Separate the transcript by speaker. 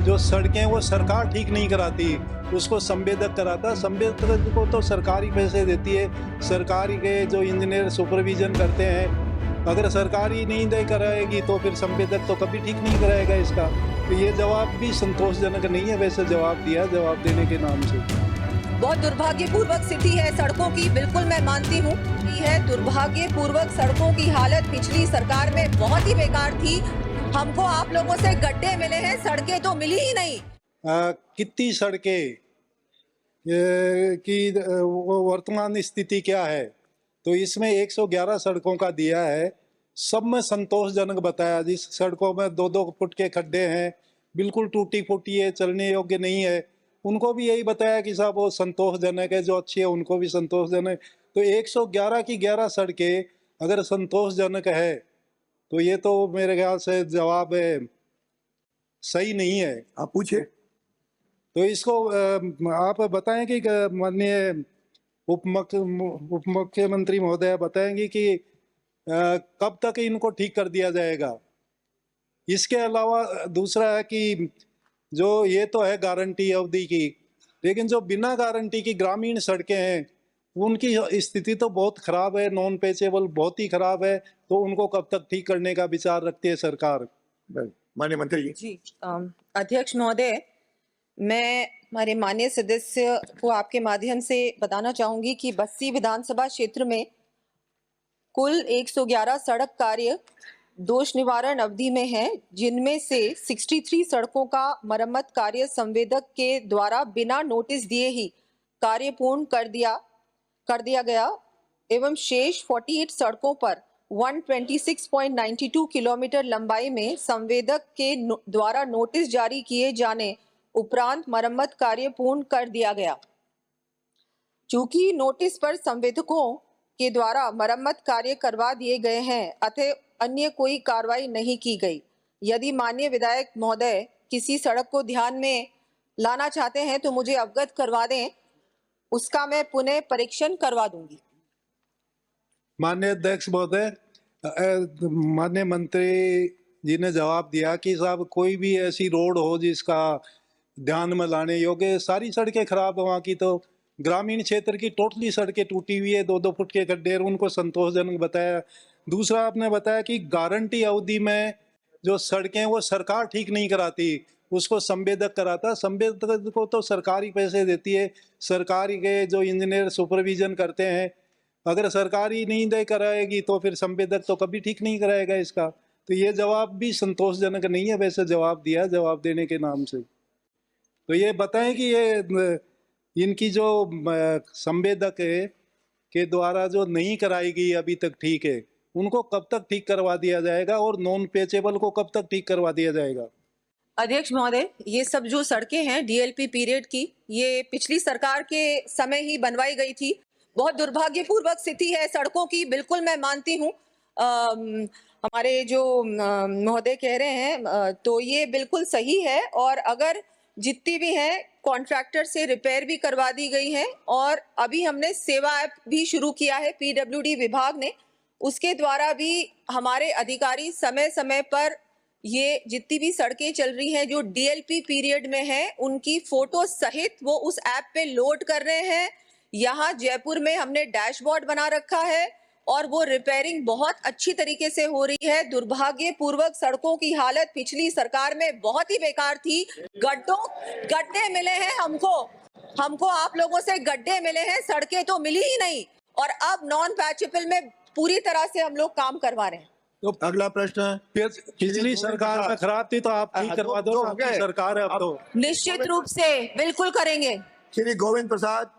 Speaker 1: जो सड़कें वो सरकार ठीक नहीं कराती, उसको संवेदक कराता। संवेदक को तो सरकार ही पैसे देती है, सरकार के जो इंजीनियर सुपरविजन करते हैं। अगर सरकार ही नहीं दे कराएगी तो फिर संवेदक तो कभी ठीक नहीं कराएगा इसका। तो ये जवाब भी संतोषजनक नहीं है। वैसे जवाब दिया जवाब देने के नाम से।
Speaker 2: बहुत दुर्भाग्यपूर्वक स्थिति है सड़कों की, बिल्कुल मैं मानती हूँ कि है दुर्भाग्यपूर्वक सड़कों की हालत पिछली सरकार में बहुत ही बेकार थी। हमको आप लोगों से गड्ढे मिले हैं, सड़कें तो मिली ही नहीं।
Speaker 1: कितनी सड़कें की वो वर्तमान स्थिति क्या है, तो इसमें 111 सड़कों का दिया है। सब में संतोषजनक बताया। जिस सड़कों में 2-2 फुट के खड्डे हैं, बिल्कुल टूटी फूटी है, चलने योग्य नहीं है, उनको भी यही बताया कि साहब वो संतोषजनक है। जो अच्छी है उनको भी संतोषजनक। तो 111 की 11 सड़कें अगर संतोषजनक है तो ये तो मेरे ख्याल से जवाब सही नहीं है।
Speaker 3: आप पूछे।
Speaker 1: तो इसको आप बताएं कि माननीय उप मुख्यमंत्री महोदय बताएंगे कि कब तक इनको ठीक कर दिया जाएगा। इसके अलावा दूसरा है कि जो ये तो है गारंटी अवधि की, लेकिन जो बिना गारंटी की ग्रामीण सड़कें हैं उनकी स्थिति तो बहुत खराब है, नॉन पेचेबल बहुत ही खराब है। तो उनको कब तक ठीक करने का विचार रखती है सरकार?
Speaker 3: माननीय मंत्री
Speaker 2: जी अध्यक्ष महोदय, मैं हमारे माननीय सदस्य को आपके माध्यम से बताना चाहूंगी कि बस्सी विधानसभा क्षेत्र में कुल 111 सड़क कार्य दोष निवारण अवधि में है, जिनमें से 63 सड़कों का मरम्मत कार्य संवेदक के द्वारा बिना नोटिस दिए ही कार्य पूर्ण कर दिया गया एवं शेष 48 सड़कों पर 126.92 किलोमीटर लंबाई में संवेदक के द्वारा नोटिस जारी किए जाने उपरांत मरम्मत कार्य पूर्ण कर दिया गया। चूंकि नोटिस पर संवेदकों के द्वारा मरम्मत कार्य करवा दिए गए हैं, अतः अन्य कोई कार्रवाई नहीं की गई। यदि माननीय विधायक महोदय किसी सड़क को ध्यान में लाना चाहते हैं तो मुझे अवगत करवा दें, उसका मैं पुनः परीक्षण करवा दूंगी।
Speaker 1: माननीय अध्यक्ष महोदय, माननीय मंत्री जी ने जवाब दिया कि साहब कोई भी ऐसी रोड हो जिसका ध्यान में लाने योग्य, सारी सड़कें खराब है वहाँ की। तो ग्रामीण क्षेत्र की टोटली सड़कें टूटी हुई है, 2-2 फुट के गड्ढे, उनको संतोषजनक बताया। दूसरा आपने बताया कि गारंटी अवधि में जो सड़कें वो सरकार ठीक नहीं कराती, उसको संवेदक कराता। संवेदक को तो सरकार ही पैसे देती है, सरकार के जो इंजीनियर सुपरविजन करते हैं। अगर सरकार ही नहीं दे कराएगी तो फिर संवेदक तो कभी ठीक नहीं कराएगा इसका। तो ये जवाब भी संतोषजनक नहीं है। वैसे जवाब दिया जवाब देने के नाम से। तो ये बताएं कि ये इनकी जो संवेदक है के द्वारा जो नहीं कराई गई अभी तक ठीक है, उनको कब तक ठीक करवा दिया जाएगा और नॉन पेचेबल को कब तक ठीक करवा दिया जाएगा?
Speaker 2: अध्यक्ष महोदय, ये सब जो सड़कें हैं डीएलपी पीरियड की, ये पिछली सरकार के समय ही बनवाई गई थी। बहुत दुर्भाग्यपूर्वक स्थिति है सड़कों की, बिल्कुल मैं मानती हूँ। हमारे जो महोदय कह रहे हैं तो ये बिल्कुल सही है। और अगर जितनी भी हैं कॉन्ट्रैक्टर से रिपेयर भी करवा दी गई हैं, और अभी हमने सेवा ऐप भी शुरू किया है पीडब्ल्यूडी विभाग ने, उसके द्वारा भी हमारे अधिकारी समय समय पर ये जितनी भी सड़कें चल रही हैं जो डीएलपी पीरियड में है, उनकी फोटो सहित वो उस ऐप पे लोड कर रहे हैं। यहाँ जयपुर में हमने डैशबोर्ड बना रखा है और वो रिपेयरिंग बहुत अच्छी तरीके से हो रही है। दुर्भाग्यपूर्वक सड़कों की हालत पिछली सरकार में बहुत ही बेकार थी। गड्ढे मिले हैं हमको आप लोगों से गड्ढे मिले हैं, सड़कें तो मिली ही नहीं। और अब नॉन पैचेबल में पूरी तरह से हम लोग काम करवा रहे हैं।
Speaker 3: तो अगला प्रश्न,
Speaker 1: पिछली सरकार में खराब थी तो आप ठीक करवा दो। आपकी सरकार है अब तो।
Speaker 2: निश्चित रूप से बिल्कुल करेंगे।
Speaker 3: श्री गोविंद प्रसाद।